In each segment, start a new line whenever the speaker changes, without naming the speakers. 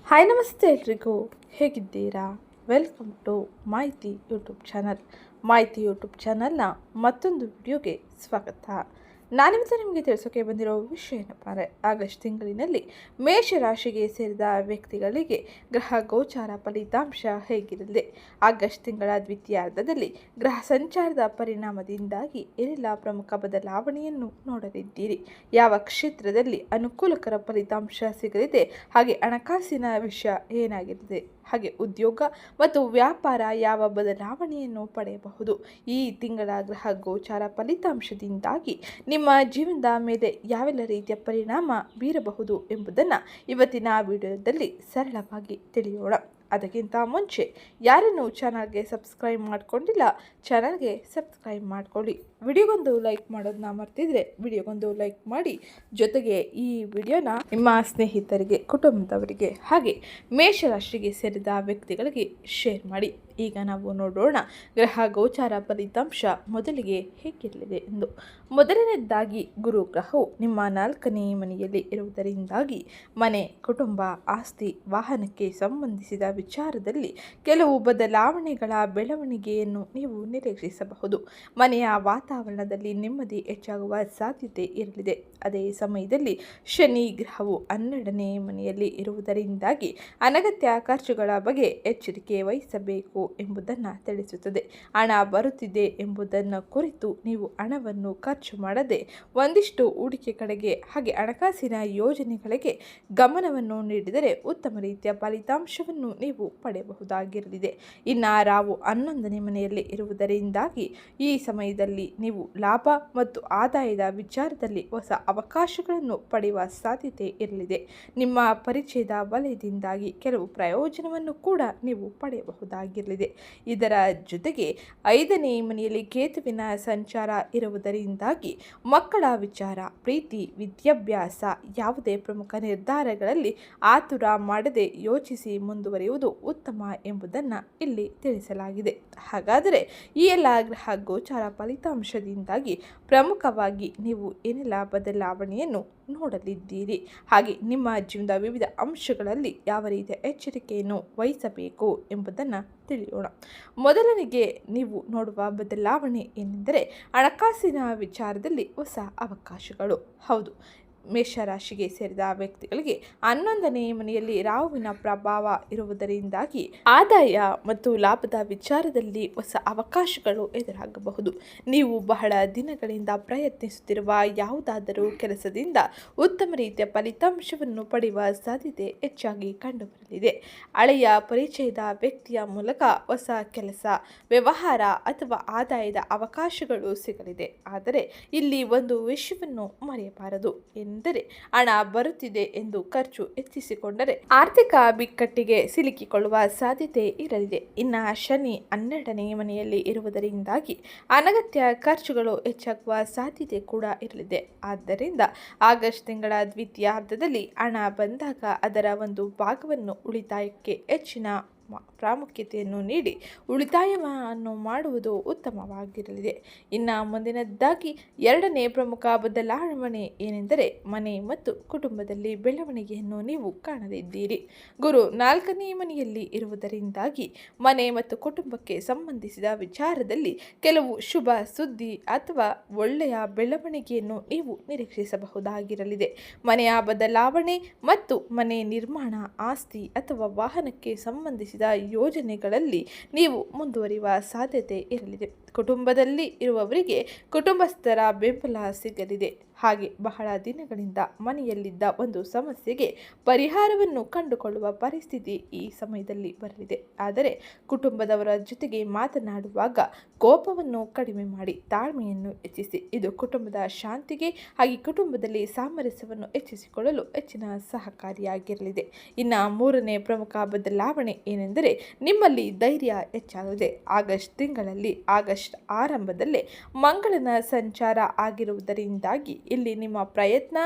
Hi ನಮಸ್ತೆ ಎಲ್ರಿಗೂ, ಹೇಗಿದ್ದೀರಾ? ವೆಲ್ಕಮ್ ಟು ಮಾಹಿತಿ ಯೂಟ್ಯೂಬ್ ಚಾನಲ್. ಮಾಹಿತಿ ಯೂಟ್ಯೂಬ್ ಚಾನಲ್ನ ಮತ್ತೊಂದು ವಿಡಿಯೋಗೆ ಸ್ವಾಗತ. ನಾನಿವತ್ತು ನಿಮಗೆ ತಿಳಿಸೋಕೆ ಬಂದಿರೋ ವಿಷಯ ಏನಪ್ಪ ಅಂದರೆ, ಆಗಸ್ಟ್ ತಿಂಗಳಿನಲ್ಲಿ ಮೇಷರಾಶಿಗೆ ಸೇರಿದ ವ್ಯಕ್ತಿಗಳಿಗೆ ಗ್ರಹ ಗೋಚಾರ ಫಲಿತಾಂಶ ಹೇಗಿರಲಿದೆ, ಆಗಸ್ಟ್ ತಿಂಗಳ ದ್ವಿತೀಯಾರ್ಧದಲ್ಲಿ ಗ್ರಹ ಸಂಚಾರದ ಪರಿಣಾಮದಿಂದಾಗಿ ಏನೆಲ್ಲ ಪ್ರಮುಖ ಬದಲಾವಣೆಯನ್ನು ನೋಡಲಿದ್ದೀರಿ, ಯಾವ ಕ್ಷೇತ್ರದಲ್ಲಿ ಅನುಕೂಲಕರ ಫಲಿತಾಂಶ ಸಿಗಲಿದೆ, ಹಾಗೆ ಹಣಕಾಸಿನ ವಿಷಯ ಏನಾಗಿರಲಿದೆ, ಹಾಗೆ ಉದ್ಯೋಗ ಮತ್ತು ವ್ಯಾಪಾರ ಯಾವ ಬದಲಾವಣೆಯನ್ನು ಪಡೆಯಬಹುದು, ಈ ತಿಂಗಳ ಗ್ರಹ ಗೋಚಾರ ಫಲಿತಾಂಶದಿಂದಾಗಿ ನಿಮ್ಮ ಜೀವನದ ಮೇಲೆ ಯಾವೆಲ್ಲ ರೀತಿಯ ಪರಿಣಾಮ ಬೀರಬಹುದು ಎಂಬುದನ್ನು ಇವತ್ತಿನ ವಿಡಿಯೋದಲ್ಲಿ ಸರಳವಾಗಿ ತಿಳಿಯೋಣ. ಅದಕ್ಕಿಂತ ಮುಂಚೆ ಯಾರನ್ನು ಚಾನಲ್ಗೆ ಸಬ್ಸ್ಕ್ರೈಬ್ ಮಾಡ್ಕೊಂಡಿಲ್ಲ, ಚಾನಲ್ಗೆ ಸಬ್ಸ್ಕ್ರೈಬ್ ಮಾಡ್ಕೊಳ್ಳಿ. ವಿಡಿಯೋಗೊಂದು ಲೈಕ್ ಮಾಡೋದನ್ನ ಮರ್ತಿದ್ರೆ ವಿಡಿಯೋಗೊಂದು ಲೈಕ್ ಮಾಡಿ, ಜೊತೆಗೆ ಈ ವಿಡಿಯೋನ ನಿಮ್ಮ ಸ್ನೇಹಿತರಿಗೆ, ಕುಟುಂಬದವರಿಗೆ ಹಾಗೆ ಮೇಷರಾಶಿಗೆ ಸೇರಿದ ವ್ಯಕ್ತಿಗಳಿಗೆ ಶೇರ್ ಮಾಡಿ. ಈಗ ನಾವು ನೋಡೋಣ ಗ್ರಹ ಗೋಚಾರ ಫಲಿತಾಂಶ ಮೊದಲಿಗೆ ಹೇಗಿರಲಿದೆ ಎಂದು. ಮೊದಲನೇದಾಗಿ ಗುರು ಗ್ರಹವು ನಿಮ್ಮ 4ನೇ ಮನೆಯಲ್ಲಿ ಇರುವುದರಿಂದಾಗಿ ಮನೆ, ಕುಟುಂಬ, ಆಸ್ತಿ, ವಾಹನಕ್ಕೆ ಸಂಬಂಧಿಸಿದ ವಿಚಾರದಲ್ಲಿ ಕೆಲವು ಬದಲಾವಣೆಗಳ ಬೆಳವಣಿಗೆಯನ್ನು ನೀವು ನಿರೀಕ್ಷಿಸಬಹುದು. ಮನೆಯ ವಾತಾವರಣದಲ್ಲಿ ನೆಮ್ಮದಿ ಹೆಚ್ಚಾಗುವ ಸಾಧ್ಯತೆ ಇರಲಿದೆ. ಅದೇ ಸಮಯದಲ್ಲಿ ಶನಿ ಗ್ರಹವು 12ನೇ ಮನೆಯಲ್ಲಿ ಇರುವುದರಿಂದಾಗಿ ಅನಗತ್ಯ ಖರ್ಚುಗಳ ಬಗ್ಗೆ ಎಚ್ಚರಿಕೆ ವಹಿಸಬೇಕು ಎಂಬುದನ್ನು ತಿಳಿಸುತ್ತದೆ. ಹಣ ಬರುತ್ತಿದೆ ಎಂಬುದನ್ನು ಕುರಿತು ನೀವು ಹಣವನ್ನು ಖರ್ಚು ಮಾಡದೆ ಒಂದಿಷ್ಟು ಹೂಡಿಕೆ ಕಡೆಗೆ ಹಾಗೆ ಹಣಕಾಸಿನ ಯೋಜನೆಗಳಿಗೆ ಗಮನವನ್ನು ನೀಡಿದರೆ ಉತ್ತಮ ರೀತಿಯ ಫಲಿತಾಂಶವನ್ನು ನೀವು ಪಡೆಯಬಹುದಾಗಿರಲಿದೆ. ಇನ್ನು ರಾಹು 11ನೇ ಮನೆಯಲ್ಲಿ ಇರುವುದರಿಂದಾಗಿ ಈ ಸಮಯದಲ್ಲಿ ನೀವು ಲಾಭ ಮತ್ತು ಆದಾಯದ ವಿಚಾರದಲ್ಲಿ ಹೊಸ ಅವಕಾಶಗಳನ್ನು ಪಡೆಯುವ ಸಾಧ್ಯತೆ ಇರಲಿದೆ. ನಿಮ್ಮ ಪರಿಚಯದ ವಲಯದಿಂದಾಗಿ ಕೆಲವು ಪ್ರಯೋಜನವನ್ನು ಕೂಡ ನೀವು ಪಡೆಯಬಹುದಾಗಿರಲಿದೆ. ಇದರ ಜೊತೆಗೆ 5ನೇ ಮನೆಯಲ್ಲಿ ಕೇತುವಿನ ಸಂಚಾರ ಇರುವುದರಿಂದಾಗಿ ಮಕ್ಕಳ ವಿಚಾರ, ಪ್ರೀತಿ, ವಿದ್ಯಾಭ್ಯಾಸ, ಯಾವುದೇ ಪ್ರಮುಖ ನಿರ್ಧಾರಗಳಲ್ಲಿ ಆತುರ ಮಾಡದೆ ಯೋಚಿಸಿ ಮುಂದುವರಿಯುವುದು ಉತ್ತಮ ಎಂಬುದನ್ನು ಇಲ್ಲಿ ತಿಳಿಸಲಾಗಿದೆ. ಹಾಗಾದರೆ ಈ ಎಲ್ಲ ಗ್ರಹ ಗೋಚಾರ ಫಲಿತಾಂಶದಿಂದಾಗಿ ಪ್ರಮುಖವಾಗಿ ನೀವು ಏನೆಲ್ಲ ಬದಲಾವಣೆಯನ್ನು ನೋಡಲಿದ್ದೀರಿ, ಹಾಗೆ ನಿಮ್ಮ ಜೀವನದ ವಿವಿಧ ಅಂಶಗಳಲ್ಲಿ ಯಾವ ರೀತಿಯ ಎಚ್ಚರಿಕೆಯನ್ನು ವಹಿಸಬೇಕು ಎಂಬುದನ್ನು ತಿಳಿಯೋಣ. ಮೊದಲನೆಗೆ ನೀವು ನೋಡುವ ಬದಲಾವಣೆ ಏನೆಂದರೆ ಹಣಕಾಸಿನ ವಿಚಾರದಲ್ಲಿ ಹೊಸ ಅವಕಾಶಗಳು. ಹೌದು, ಮೇಷರಾಶಿಗೆ ಸೇರಿದ ವ್ಯಕ್ತಿಗಳಿಗೆ 11ನೇ ಮನೆಯಲ್ಲಿ ರಾಹುವಿನ ಪ್ರಭಾವ ಇರುವುದರಿಂದಾಗಿ ಆದಾಯ ಮತ್ತು ಲಾಭದ ವಿಚಾರದಲ್ಲಿ ಹೊಸ ಅವಕಾಶಗಳು ಎದುರಾಗಬಹುದು. ನೀವು ಬಹಳ ದಿನಗಳಿಂದ ಪ್ರಯತ್ನಿಸುತ್ತಿರುವ ಯಾವುದಾದರೂ ಕೆಲಸದಿಂದ ಉತ್ತಮ ರೀತಿಯ ಫಲಿತಾಂಶವನ್ನು ಪಡೆಯುವ ಸಾಧ್ಯತೆ ಹೆಚ್ಚಾಗಿ ಕಂಡುಬರಲಿದೆ. ಹಳೆಯ ಪರಿಚಯದ ವ್ಯಕ್ತಿಯ ಮೂಲಕ ಹೊಸ ಕೆಲಸ, ವ್ಯವಹಾರ ಅಥವಾ ಆದಾಯದ ಅವಕಾಶಗಳು ಸಿಗಲಿದೆ. ಆದರೆ ಇಲ್ಲಿ ಒಂದು ವಿಷಯವನ್ನು ಮರೆಯಬಾರದು ಎಂದರೆ ಹಣ ಬರುತ್ತಿದೆ ಎಂದು ಖರ್ಚು ಹೆಚ್ಚಿಸಿಕೊಂಡರೆ ಆರ್ಥಿಕ ಬಿಕ್ಕಟ್ಟಿಗೆ ಸಿಲುಕಿಕೊಳ್ಳುವ ಸಾಧ್ಯತೆ ಇರಲಿದೆ. ಇನ್ನು ಶನಿ 12ನೇ ಮನೆಯಲ್ಲಿ ಇರುವುದರಿಂದಾಗಿ ಅನಗತ್ಯ ಖರ್ಚುಗಳು ಹೆಚ್ಚಾಗುವ ಸಾಧ್ಯತೆ ಕೂಡ ಇರಲಿದೆ. ಆದ್ದರಿಂದ ಆಗಸ್ಟ್ ತಿಂಗಳ ದ್ವಿತೀಯಾರ್ಧದಲ್ಲಿ ಹಣ ಬಂದಾಗ ಅದರ ಒಂದು ಭಾಗವನ್ನು ಉಳಿತಾಯಕ್ಕೆ ಹೆಚ್ಚಿನ ಪ್ರಾಮುಖ್ಯತೆಯನ್ನು ನೀಡಿ ಉಳಿತಾಯವನ್ನು ಮಾಡುವುದು ಉತ್ತಮವಾಗಿರಲಿದೆ. ಇನ್ನು ಮುಂದಿನದ್ದಾಗಿ 2ನೇ ಪ್ರಮುಖ ಬದಲಾವಣೆ ಏನೆಂದರೆ ಮನೆ ಮತ್ತು ಕುಟುಂಬದಲ್ಲಿ ಬೆಳವಣಿಗೆಯನ್ನು ನೀವು ಕಾಣಲಿದ್ದೀರಿ. ಗುರು 4ನೇ ಮನೆಯಲ್ಲಿ ಇರುವುದರಿಂದಾಗಿ ಮನೆ ಮತ್ತು ಕುಟುಂಬಕ್ಕೆ ಸಂಬಂಧಿಸಿದ ವಿಚಾರದಲ್ಲಿ ಕೆಲವು ಶುಭ ಸುದ್ದಿ ಅಥವಾ ಒಳ್ಳೆಯ ಬೆಳವಣಿಗೆಯನ್ನು ನೀವು ನಿರೀಕ್ಷಿಸಬಹುದಾಗಿರಲಿದೆ. ಮನೆಯ ಬದಲಾವಣೆ ಮತ್ತು ಮನೆ ನಿರ್ಮಾಣ, ಆಸ್ತಿ ಅಥವಾ ವಾಹನಕ್ಕೆ ಸಂಬಂಧಿಸಿದ ಯೋಜನೆಗಳಲ್ಲಿ ನೀವು ಮುಂದುವರಿಯುವ ಸಾಧ್ಯತೆ ಇರಲಿದೆ. ಕುಟುಂಬದಲ್ಲಿ ಇರುವವರಿಗೆ ಕುಟುಂಬಸ್ಥರ ಬೆಂಬಲ ಸಿಗಲಿದೆ. ಹಾಗೆ ಬಹಳ ದಿನಗಳಿಂದ ಮನೆಯಲ್ಲಿದ್ದ ಒಂದು ಸಮಸ್ಯೆಗೆ ಪರಿಹಾರವನ್ನು ಕಂಡುಕೊಳ್ಳುವ ಪರಿಸ್ಥಿತಿ ಈ ಸಮಯದಲ್ಲಿ ಬರಲಿದೆ. ಆದರೆ ಕುಟುಂಬದವರ ಜೊತೆಗೆ ಮಾತನಾಡುವಾಗ ಕೋಪವನ್ನು ಕಡಿಮೆ ಮಾಡಿ ತಾಳ್ಮೆಯನ್ನು ಹೆಚ್ಚಿಸಿ. ಇದು ಕುಟುಂಬದ ಶಾಂತಿಗೆ ಹಾಗೆ ಕುಟುಂಬದಲ್ಲಿ ಸಾಮರಸ್ಯವನ್ನು ಹೆಚ್ಚಿಸಿಕೊಳ್ಳಲು ಹೆಚ್ಚಿನ ಸಹಕಾರಿಯಾಗಿರಲಿದೆ. ಇನ್ನು 3ನೇ ಪ್ರಮುಖ ಬದಲಾವಣೆ ಏನೆಂದರೆ ನಿಮ್ಮಲ್ಲಿ ಧೈರ್ಯ ಹೆಚ್ಚಾಗಲಿದೆ. ಆಗಸ್ಟ್ ತಿಂಗಳಲ್ಲಿ ಆಗಸ್ಟ್ ಆರಂಭದಲ್ಲೇ ಮಂಗಳನ ಸಂಚಾರ ಆಗಿರುವುದರಿಂದಾಗಿ ಇಲ್ಲಿ ನಿಮ್ಮ ಪ್ರಯತ್ನ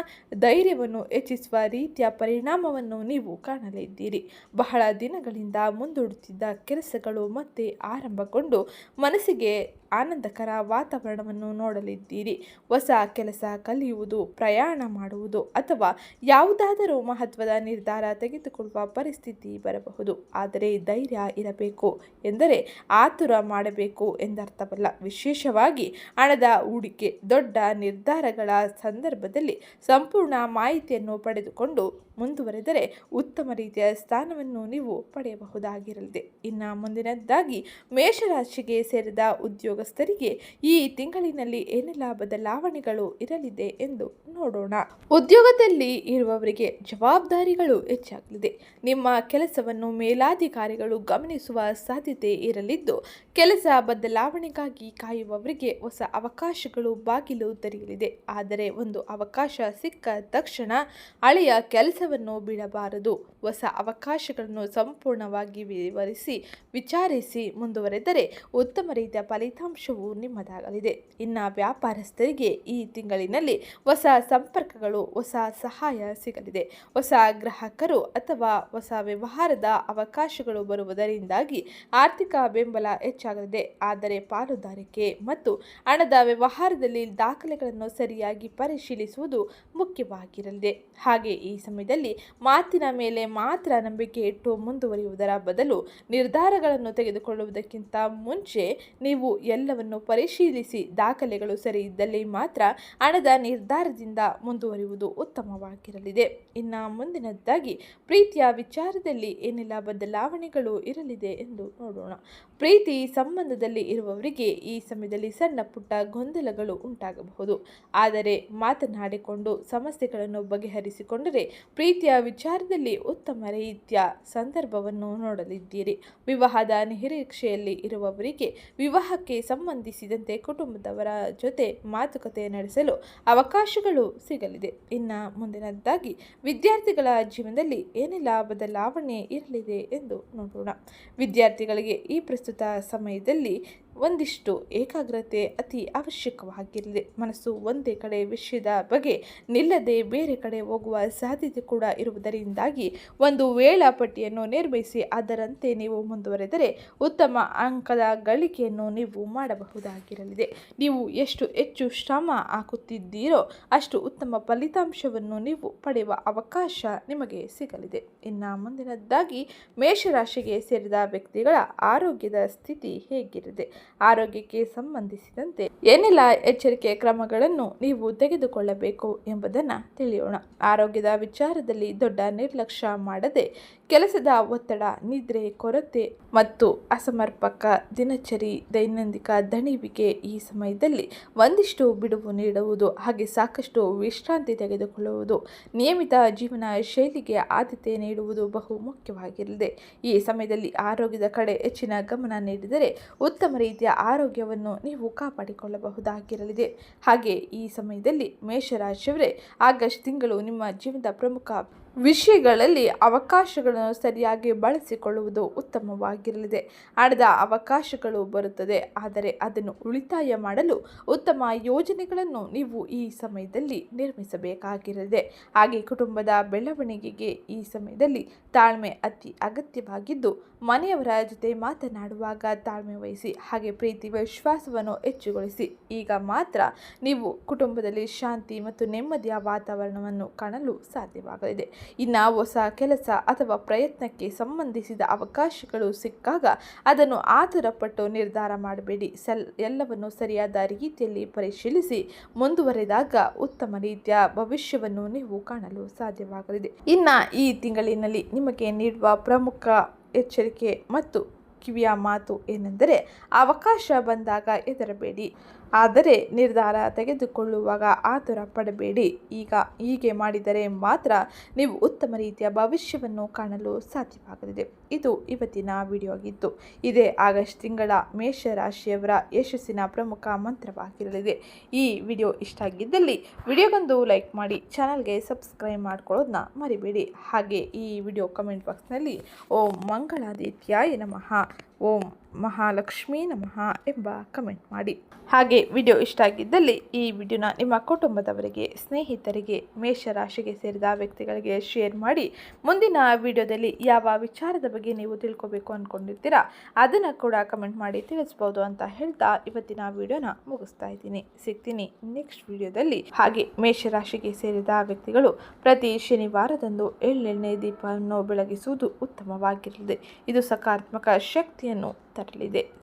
ಧೈರ್ಯವನ್ನು ಹೆಚ್ಚಿಸುವ ರೀತಿಯ ಪರಿಣಾಮವನ್ನು ನೀವು ಕಾಣಲಿದ್ದೀರಿ. ಬಹಳ ದಿನಗಳಿಂದ ಮುಂದೂಡುತ್ತಿದ್ದ ಕೆಲಸಗಳು ಮತ್ತೆ ಆರಂಭಗೊಂಡು ಮನಸ್ಸಿಗೆ ಆನಂದಕರ ವಾತಾವರಣವನ್ನು ನೋಡಲಿದ್ದೀರಿ. ಹೊಸ ಕೆಲಸ ಕಲಿಯುವುದು, ಪ್ರಯಾಣ ಮಾಡುವುದು ಅಥವಾ ಯಾವುದಾದರೂ ಮಹತ್ವದ ನಿರ್ಧಾರ ತೆಗೆದುಕೊಳ್ಳುವ ಪರಿಸ್ಥಿತಿ ಬರಬಹುದು. ಆದರೆ ಧೈರ್ಯ ಇರಬೇಕು ಎಂದರೆ ಆತುರ ಮಾಡಬೇಕು ಎಂದರ್ಥವಲ್ಲ. ವಿಶೇಷವಾಗಿ ಹಣದ ಹೂಡಿಕೆ, ದೊಡ್ಡ ನಿರ್ಧಾರಗಳ ಸಂದರ್ಭದಲ್ಲಿ ಸಂಪೂರ್ಣ ಮಾಹಿತಿಯನ್ನು ಪಡೆದುಕೊಂಡು ಮುಂದುವರೆದರೆ ಉತ್ತಮ ರೀತಿಯ ಸ್ಥಾನವನ್ನು ನೀವು ಪಡೆಯಬಹುದಾಗಿರಲಿದೆ. ಇನ್ನು ಮುಂದಿನದ್ದಾಗಿ ಮೇಷರಾಶಿಗೆ ಸೇರಿದ ಉದ್ಯೋಗಸ್ಥರಿಗೆ ಈ ತಿಂಗಳಿನಲ್ಲಿ ಏನೆಲ್ಲ ಬದಲಾವಣೆಗಳು ಇರಲಿದೆ ಎಂದು ನೋಡೋಣ. ಉದ್ಯೋಗದಲ್ಲಿ ಇರುವವರಿಗೆ ಜವಾಬ್ದಾರಿಗಳು ಹೆಚ್ಚಾಗಲಿದೆ. ನಿಮ್ಮ ಕೆಲಸವನ್ನು ಮೇಲಾಧಿಕಾರಿಗಳು ಗಮನಿಸುವ ಸಾಧ್ಯತೆ ಇರಲಿದ್ದು, ಕೆಲಸ ಬದಲಾವಣೆಗಾಗಿ ಕಾಯುವವರಿಗೆ ಹೊಸ ಅವಕಾಶಗಳು ಬಾಗಿಲು ತೆರೆಯಲಿದೆ. ಆದರೆ ಒಂದು ಅವಕಾಶ ಸಿಕ್ಕ ತಕ್ಷಣ ಹಳೆಯ ಕೆಲಸವನ್ನು ಬಿಡಬಾರದು. ಹೊಸ ಅವಕಾಶಗಳನ್ನು ಸಂಪೂರ್ಣವಾಗಿ ವಿಚಾರಿಸಿ ಮುಂದುವರೆದರೆ ಉತ್ತಮ ರೀತಿಯ ಫಲಿತಾಂಶವು ನಿಮ್ಮದಾಗಲಿದೆ. ಇನ್ನು ವ್ಯಾಪಾರಸ್ಥರಿಗೆ ಈ ತಿಂಗಳಿನಲ್ಲಿ ಹೊಸ ಸಂಪರ್ಕಗಳು, ಹೊಸ ಸಹಾಯ ಸಿಗಲಿದೆ. ಹೊಸ ಗ್ರಾಹಕರು ಅಥವಾ ಹೊಸ ವ್ಯವಹಾರದ ಅವಕಾಶಗಳು ಬರುವುದರಿಂದಾಗಿ ಆರ್ಥಿಕ ಬೆಂಬಲ ಹೆಚ್ಚಾಗಲಿದೆ. ಆದರೆ ಪಾಲುದಾರಿಕೆ ಮತ್ತು ಹಣದ ವ್ಯವಹಾರದಲ್ಲಿ ದಾಖಲೆಗಳನ್ನು ಸರಿಯಾಗಿ ಪರಿಶೀಲಿಸುವುದು ಮುಖ್ಯವಾಗಿರಲಿದೆ. ಹಾಗೆ ಈ ಸಮಯದಲ್ಲಿ ಮಾತಿನ ಮೇಲೆ ಮಾತ್ರ ನಂಬಿಕೆ ಇಟ್ಟು ಮುಂದುವರಿಯುವುದರ ಬದಲು ನಿರ್ಧಾರಗಳನ್ನು ತೆಗೆದುಕೊಳ್ಳುವುದಕ್ಕಿಂತ ಮುಂಚೆ ನೀವು ಎಲ್ಲವನ್ನು ಪರಿಶೀಲಿಸಿ ದಾಖಲೆಗಳು ಸರಿ ಇದ್ದಲ್ಲಿ ಮಾತ್ರ ಹಣದ ನಿರ್ಧಾರದಿಂದ ಮುಂದುವರಿಯುವುದು ಉತ್ತಮವಾಗಿರಲಿದೆ. ಇನ್ನು ಮುಂದಿನದ್ದಾಗಿ ಪ್ರೀತಿಯ ವಿಚಾರದಲ್ಲಿ ಏನೆಲ್ಲ ಬದಲಾವಣೆಗಳು ಇರಲಿದೆ ಎಂದು ನೋಡೋಣ. ಪ್ರೀತಿ ಸಂಬಂಧದಲ್ಲಿ ಇರುವವರಿಗೆ ಈ ಸಮಯದಲ್ಲಿ ಸಣ್ಣ ಪುಟ್ಟ ಗೊಂದಲಗಳು ಉಂಟಾಗಬಹುದು. ಆದರೆ ಮಾತನಾಡಿಕೊಂಡು ಸಮಸ್ಯೆಗಳನ್ನು ಬಗೆಹರಿಸಿಕೊಂಡರೆ ಪ್ರೀತಿಯ ವಿಚಾರದಲ್ಲಿ ಉತ್ತಮ ರೀತಿಯ ಸಂದರ್ಭವನ್ನು ನೋಡಲಿದ್ದೀರಿ. ವಿವಾಹದ ನಿರೀಕ್ಷೆಯಲ್ಲಿ ಇರುವವರಿಗೆ ವಿವಾಹಕ್ಕೆ ಸಂಬಂಧಿಸಿದಂತೆ ಕುಟುಂಬದವರ ಜೊತೆ ಮಾತುಕತೆ ನಡೆಸಲು ಅವಕಾಶಗಳು ಸಿಗಲಿದೆ. ಇನ್ನು ಮುಂದಿನದ್ದಾಗಿ ವಿದ್ಯಾರ್ಥಿಗಳ ಜೀವನದಲ್ಲಿ ಏನೆಲ್ಲ ಬದಲಾವಣೆ ಇರಲಿದೆ ಎಂದು ನೋಡೋಣ. ವಿದ್ಯಾರ್ಥಿಗಳಿಗೆ ಈ ಪ್ರಸ್ತುತ ಸಮಯದಲ್ಲಿ ಒಂದಿಷ್ಟು ಏಕಾಗ್ರತೆ ಅತಿ ಅವಶ್ಯಕವಾಗಿರಲಿದೆ. ಮನಸ್ಸು ಒಂದೇ ಕಡೆ ವಿಷಯದ ಬಗ್ಗೆ ನಿಲ್ಲದೆ ಬೇರೆ ಕಡೆ ಹೋಗುವ ಸಾಧ್ಯತೆ ಕೂಡ ಇರುವುದರಿಂದಾಗಿ ಒಂದು ವೇಳಾಪಟ್ಟಿಯನ್ನು ನಿರ್ಮಿಸಿ ಅದರಂತೆ ನೀವು ಮುಂದುವರೆದರೆ ಉತ್ತಮ ಅಂಕದ ಗಳಿಕೆಯನ್ನು ನೀವು ಮಾಡಬಹುದಾಗಿರಲಿದೆ. ನೀವು ಎಷ್ಟು ಹೆಚ್ಚು ಶ್ರಮ ಹಾಕುತ್ತಿದ್ದೀರೋ ಅಷ್ಟು ಉತ್ತಮ ಫಲಿತಾಂಶವನ್ನು ನೀವು ಪಡೆಯುವ ಅವಕಾಶ ನಿಮಗೆ ಸಿಗಲಿದೆ. ಇನ್ನು ಮುಂದಿನದ್ದಾಗಿ ಮೇಷರಾಶಿಗೆ ಸೇರಿದ ವ್ಯಕ್ತಿಗಳ ಆರೋಗ್ಯದ ಸ್ಥಿತಿ ಹೇಗಿರಲಿದೆ? ಆರೋಗ್ಯಕ್ಕೆ ಸಂಬಂಧಿಸಿದಂತೆ ಏನೆಲ್ಲ ಎಚ್ಚರಿಕೆ ಕ್ರಮಗಳನ್ನು ನೀವು ತೆಗೆದುಕೊಳ್ಳಬೇಕು ಎಂಬುದನ್ನು ತಿಳಿಯೋಣ. ಆರೋಗ್ಯದ ವಿಚಾರದಲ್ಲಿ ದೊಡ್ಡ ನಿರ್ಲಕ್ಷ್ಯ ಮಾಡದೆ ಕೆಲಸದ ಒತ್ತಡ, ನಿದ್ರೆ ಕೊರತೆ ಮತ್ತು ಅಸಮರ್ಪಕ ದಿನಚರಿ, ದೈನಂದಿನ ದಣಿವಿಗೆ ಈ ಸಮಯದಲ್ಲಿ ಒಂದಿಷ್ಟು ಬಿಡುವು ನೀಡುವುದು, ಹಾಗೆ ಸಾಕಷ್ಟು ವಿಶ್ರಾಂತಿ ತೆಗೆದುಕೊಳ್ಳುವುದು, ನಿಯಮಿತ ಜೀವನ ಶೈಲಿಗೆ ಆದ್ಯತೆ ನೀಡುವುದು ಬಹು ಮುಖ್ಯವಾಗಿರಲಿದೆ. ಈ ಸಮಯದಲ್ಲಿ ಆರೋಗ್ಯದ ಕಡೆ ಹೆಚ್ಚಿನ ಗಮನ ನೀಡಿದರೆ ಉತ್ತಮ ರೀತಿಯ ಆರೋಗ್ಯವನ್ನು ನೀವು ಕಾಪಾಡಿಕೊಳ್ಳಬಹುದಾಗಿರಲಿದೆ. ಹಾಗೆ ಈ ಸಮಯದಲ್ಲಿ ಮೇಷರಾಶಿಯವರೇ, ಆಗಸ್ಟ್ ತಿಂಗಳು ನಿಮ್ಮ ಜೀವನದ ಪ್ರಮುಖ ವಿಷಯಗಳಲ್ಲಿ ಅವಕಾಶಗಳನ್ನು ಸರಿಯಾಗಿ ಬಳಸಿಕೊಳ್ಳುವುದು ಉತ್ತಮವಾಗಿರಲಿದೆ. ಹಣದ ಅವಕಾಶಗಳು ಬರುತ್ತದೆ, ಆದರೆ ಅದನ್ನು ಉಳಿತಾಯ ಮಾಡಲು ಉತ್ತಮ ಯೋಜನೆಗಳನ್ನು ನೀವು ಈ ಸಮಯದಲ್ಲಿ ನಿರ್ಮಿಸಬೇಕಾಗಿರಲಿದೆ. ಹಾಗೆ ಕುಟುಂಬದ ಬೆಳವಣಿಗೆಗೆ ಈ ಸಮಯದಲ್ಲಿ ತಾಳ್ಮೆ ಅತಿ ಅಗತ್ಯವಾಗಿದ್ದು, ಮನೆಯವರ ಜೊತೆ ಮಾತನಾಡುವಾಗ ತಾಳ್ಮೆ ವಹಿಸಿ, ಹಾಗೆ ಪ್ರೀತಿ ವಿಶ್ವಾಸವನ್ನು ಹೆಚ್ಚುಗೊಳಿಸಿ. ಈಗ ಮಾತ್ರ ನೀವು ಕುಟುಂಬದಲ್ಲಿ ಶಾಂತಿ ಮತ್ತು ನೆಮ್ಮದಿಯ ವಾತಾವರಣವನ್ನು ಕಾಣಲು ಸಾಧ್ಯವಾಗಲಿದೆ. ಇನ್ನು ಹೊಸ ಕೆಲಸ ಅಥವಾ ಪ್ರಯತ್ನಕ್ಕೆ ಸಂಬಂಧಿಸಿದ ಅವಕಾಶಗಳು ಸಿಕ್ಕಾಗ ಅದನ್ನು ಆತುರಪಟ್ಟು ನಿರ್ಧಾರ ಮಾಡಬೇಡಿ. ಎಲ್ಲವನ್ನು ಸರಿಯಾದ ರೀತಿಯಲ್ಲಿ ಪರಿಶೀಲಿಸಿ ಮುಂದುವರೆದಾಗ ಉತ್ತಮ ರೀತಿಯ ಭವಿಷ್ಯವನ್ನು ನೀವು ಕಾಣಲು ಸಾಧ್ಯವಾಗಲಿದೆ. ಇನ್ನು ಈ ತಿಂಗಳಿನಲ್ಲಿ ನಿಮಗೆ ನೀಡುವ ಪ್ರಮುಖ ಎಚ್ಚರಿಕೆ ಮತ್ತು ಕಿವಿಯ ಮಾತು ಏನೆಂದರೆ, ಅವಕಾಶ ಬಂದಾಗ ಹೆದರಬೇಡಿ, ಆದರೆ ನಿರ್ಧಾರ ತೆಗೆದುಕೊಳ್ಳುವಾಗ ಆತುರ ಪಡಬೇಡಿ. ಹೀಗೆ ಮಾಡಿದರೆ ಮಾತ್ರ ನೀವು ಉತ್ತಮ ರೀತಿಯ ಭವಿಷ್ಯವನ್ನು ಕಾಣಲು ಸಾಧ್ಯವಾಗಲಿದೆ. ಇದು ಇವತ್ತಿನ ವಿಡಿಯೋ ಆಗಿತ್ತು. ಇದೇ ಆಗಸ್ಟ್ ತಿಂಗಳ ಮೇಷರಾಶಿಯವರ ಯಶಸ್ಸಿನ ಪ್ರಮುಖ ಮಂತ್ರವಾಗಿರಲಿದೆ. ಈ ವಿಡಿಯೋ ಇಷ್ಟ ಆಗಿದ್ದಲ್ಲಿ ವಿಡಿಯೋಗೊಂದು ಲೈಕ್ ಮಾಡಿ, ಚಾನಲ್ಗೆ ಸಬ್ಸ್ಕ್ರೈಬ್ ಮಾಡ್ಕೊಳ್ಳೋದನ್ನ ಮರಿಬೇಡಿ. ಹಾಗೆ ಈ ವಿಡಿಯೋ ಕಮೆಂಟ್ ಬಾಕ್ಸ್ನಲ್ಲಿ ಓಂ ಮಂಗಳಾದಿತ್ಯಾಯ ನಮಃ, ಓಂ ಮಹಾಲಕ್ಷ್ಮೀ ನಮಃ ಎಂಬ ಕಮೆಂಟ್ ಮಾಡಿ. ಹಾಗೆ ವಿಡಿಯೋ ಇಷ್ಟ ಆಗಿದ್ದಲ್ಲಿ ಈ ವಿಡಿಯೋನ ನಿಮ್ಮ ಕುಟುಂಬದವರಿಗೆ, ಸ್ನೇಹಿತರಿಗೆ, ಮೇಷರಾಶಿಗೆ ಸೇರಿದ ವ್ಯಕ್ತಿಗಳಿಗೆ ಶೇರ್ ಮಾಡಿ. ಮುಂದಿನ ವಿಡಿಯೋದಲ್ಲಿ ಯಾವ ವಿಚಾರದ ಬಗ್ಗೆ ನೀವು ತಿಳ್ಕೊಬೇಕು ಅಂದ್ಕೊಂಡಿರ್ತೀರಾ ಅದನ್ನು ಕೂಡ ಕಮೆಂಟ್ ಮಾಡಿ ತಿಳಿಸ್ಬೋದು ಅಂತ ಹೇಳ್ತಾ ಇವತ್ತಿನ ವಿಡಿಯೋನ ಮುಗಿಸ್ತಾ ಇದ್ದೀನಿ. ಸಿಗ್ತೀನಿ ನೆಕ್ಸ್ಟ್ ವಿಡಿಯೋದಲ್ಲಿ. ಹಾಗೆ ಮೇಷರಾಶಿಗೆ ಸೇರಿದ ವ್ಯಕ್ತಿಗಳು ಪ್ರತಿ ಶನಿವಾರದಂದು ಎಳ್ಳೆಣ್ಣೆ ದೀಪವನ್ನು ಬೆಳಗಿಸುವುದು ಉತ್ತಮವಾಗಿರಲಿದೆ. ಇದು ಸಕಾರಾತ್ಮಕ ಶಕ್ತಿಯನ್ನು ತರಲಿದೆ.